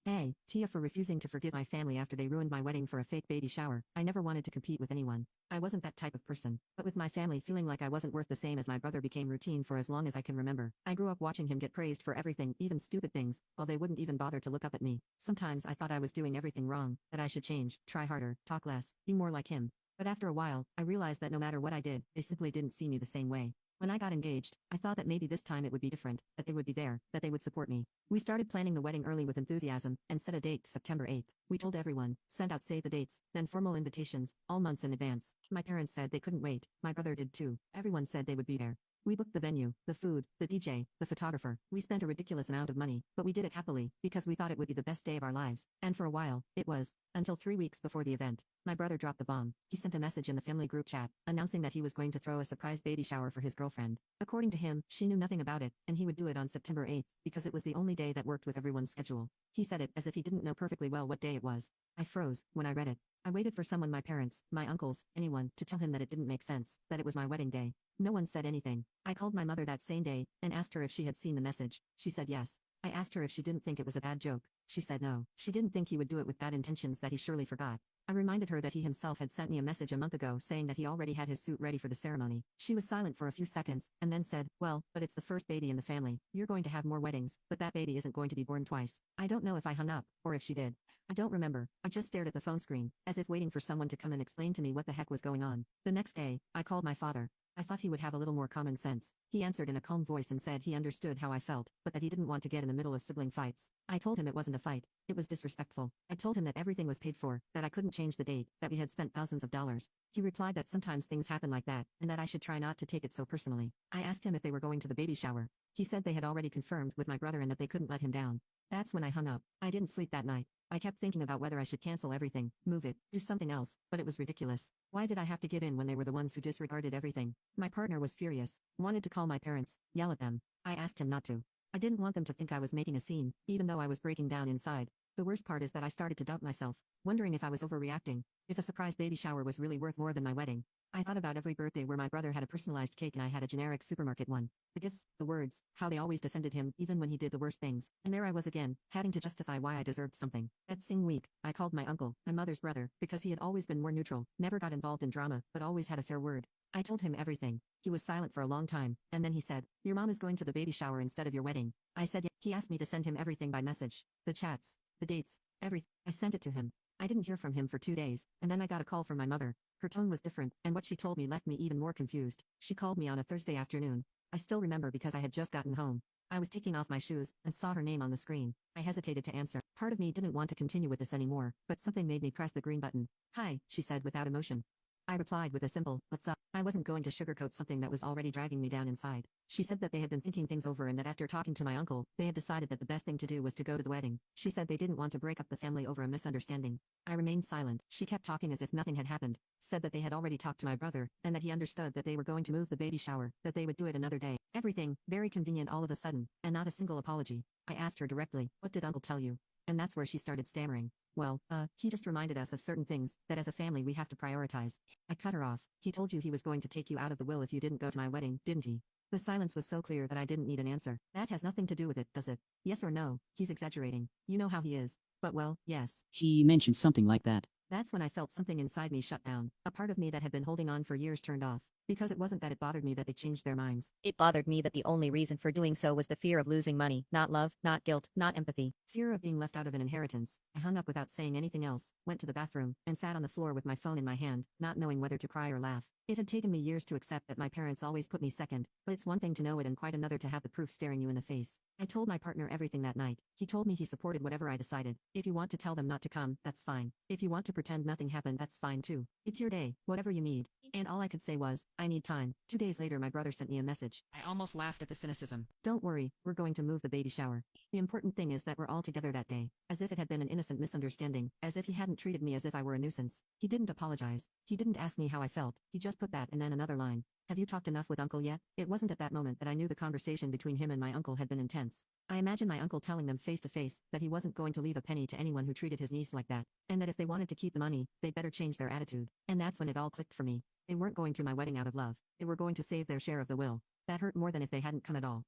Hey, Tia, for refusing to forgive my family after they ruined my wedding for a fake baby shower. I never wanted to compete with anyone. I wasn't that type of person. But with my family feeling like I wasn't worth the same as my brother became routine for as long as I can remember. I grew up watching him get praised for everything, even stupid things, while they wouldn't even bother to look up at me. Sometimes I thought I was doing everything wrong, that I should change, try harder, talk less, be more like him. But after a while, I realized that no matter what I did, they simply didn't see me the same way. When I got engaged, I thought that maybe this time it would be different, that they would be there, that they would support me. We started planning the wedding early with enthusiasm, and set a date, September 8th. We told everyone, sent out save the dates, then formal invitations, all months in advance. My parents said they couldn't wait, my brother did too. Everyone said they would be there. We booked the venue, the food, the DJ, the photographer. We spent a ridiculous amount of money, but we did it happily, because we thought it would be the best day of our lives. And for a while, it was. Until 3 weeks before the event, my brother dropped the bomb. He sent a message in the family group chat, announcing that he was going to throw a surprise baby shower for his girlfriend. According to him, she knew nothing about it, and he would do it on September 8th, because it was the only day that worked with everyone's schedule. He said it as if he didn't know perfectly well what day it was. I froze when I read it. I waited for someone, my parents, my uncles, anyone, to tell him that it didn't make sense, that it was my wedding day. No one said anything. I called my mother that same day, and asked her if she had seen the message. She said yes. I asked her if she didn't think it was a bad joke. She said no. She didn't think he would do it with bad intentions, that he surely forgot. I reminded her that he himself had sent me a message a month ago saying that he already had his suit ready for the ceremony. She was silent for a few seconds, and then said, well, but it's the first baby in the family. You're going to have more weddings, but that baby isn't going to be born twice. I don't know if I hung up, or if she did. I don't remember. I just stared at the phone screen, as if waiting for someone to come and explain to me what the heck was going on. The next day, I called my father. I thought he would have a little more common sense. He answered in a calm voice and said he understood how I felt, but that he didn't want to get in the middle of sibling fights. I told him it wasn't a fight. It was disrespectful. I told him that everything was paid for, that I couldn't change the date, that we had spent thousands of dollars. He replied that sometimes things happen like that, and that I should try not to take it so personally. I asked him if they were going to the baby shower. He said they had already confirmed with my brother and that they couldn't let him down. That's when I hung up. I didn't sleep that night. I kept thinking about whether I should cancel everything, move it, do something else, but it was ridiculous. Why did I have to give in when they were the ones who disregarded everything? My partner was furious, wanted to call my parents, yell at them. I asked him not to. I didn't want them to think I was making a scene, even though I was breaking down inside. The worst part is that I started to doubt myself, wondering if I was overreacting, if a surprise baby shower was really worth more than my wedding. I thought about every birthday where my brother had a personalized cake and I had a generic supermarket one. The gifts, the words, how they always defended him even when he did the worst things. And there I was again, having to justify why I deserved something. That same week, I called my uncle, my mother's brother, because he had always been more neutral, never got involved in drama, but always had a fair word. I told him everything. He was silent for a long time, and then he said, your mom is going to the baby shower instead of your wedding. I said yeah. He asked me to send him everything by message. The chats, the dates, everything. I sent it to him. I didn't hear from him for 2 days, and then I got a call from my mother. Her tone was different, and what she told me left me even more confused. She called me on a Thursday afternoon. I still remember because I had just gotten home. I was taking off my shoes, and saw her name on the screen. I hesitated to answer. Part of me didn't want to continue with this anymore, but something made me press the green button. Hi, she said without emotion. I replied with a simple, what's up? I wasn't going to sugarcoat something that was already dragging me down inside. She said that they had been thinking things over and that after talking to my uncle, they had decided that the best thing to do was to go to the wedding. She said they didn't want to break up the family over a misunderstanding. I remained silent. She kept talking as if nothing had happened, said that they had already talked to my brother, and that he understood that they were going to move the baby shower, that they would do it another day. Everything, very convenient all of a sudden, and not a single apology. I asked her directly, what did Uncle tell you? And that's where she started stammering. Well, he just reminded us of certain things, that as a family we have to prioritize. I cut her off. He told you he was going to take you out of the will if you didn't go to my wedding, didn't he? The silence was so clear that I didn't need an answer. That has nothing to do with it, does it? Yes or no? He's exaggerating. You know how he is. But well, yes. He mentioned something like that. That's when I felt something inside me shut down. A part of me that had been holding on for years turned off. Because it wasn't that it bothered me that they changed their minds. It bothered me that the only reason for doing so was the fear of losing money, not love, not guilt, not empathy. Fear of being left out of an inheritance. I hung up without saying anything else, went to the bathroom, and sat on the floor with my phone in my hand, not knowing whether to cry or laugh. It had taken me years to accept that my parents always put me second, but it's one thing to know it and quite another to have the proof staring you in the face. I told my partner everything that night. He told me he supported whatever I decided. If you want to tell them not to come, that's fine. If you want to pretend nothing happened, that's fine too. It's your day, whatever you need. And all I could say was, I need time. 2 days later my brother sent me a message. I almost laughed at the cynicism. Don't worry, we're going to move the baby shower. The important thing is that we're all together that day. As if it had been an innocent misunderstanding, as if he hadn't treated me as if I were a nuisance. He didn't apologize. He didn't ask me how I felt. He just put that and then another line. Have you talked enough with Uncle yet? It wasn't at that moment that I knew the conversation between him and my uncle had been intense. I imagine my uncle telling them face to face that he wasn't going to leave a penny to anyone who treated his niece like that, and that if they wanted to keep the money, they'd better change their attitude. And that's when it all clicked for me. They weren't going to my wedding out of love. They were going to save their share of the will. That hurt more than if they hadn't come at all.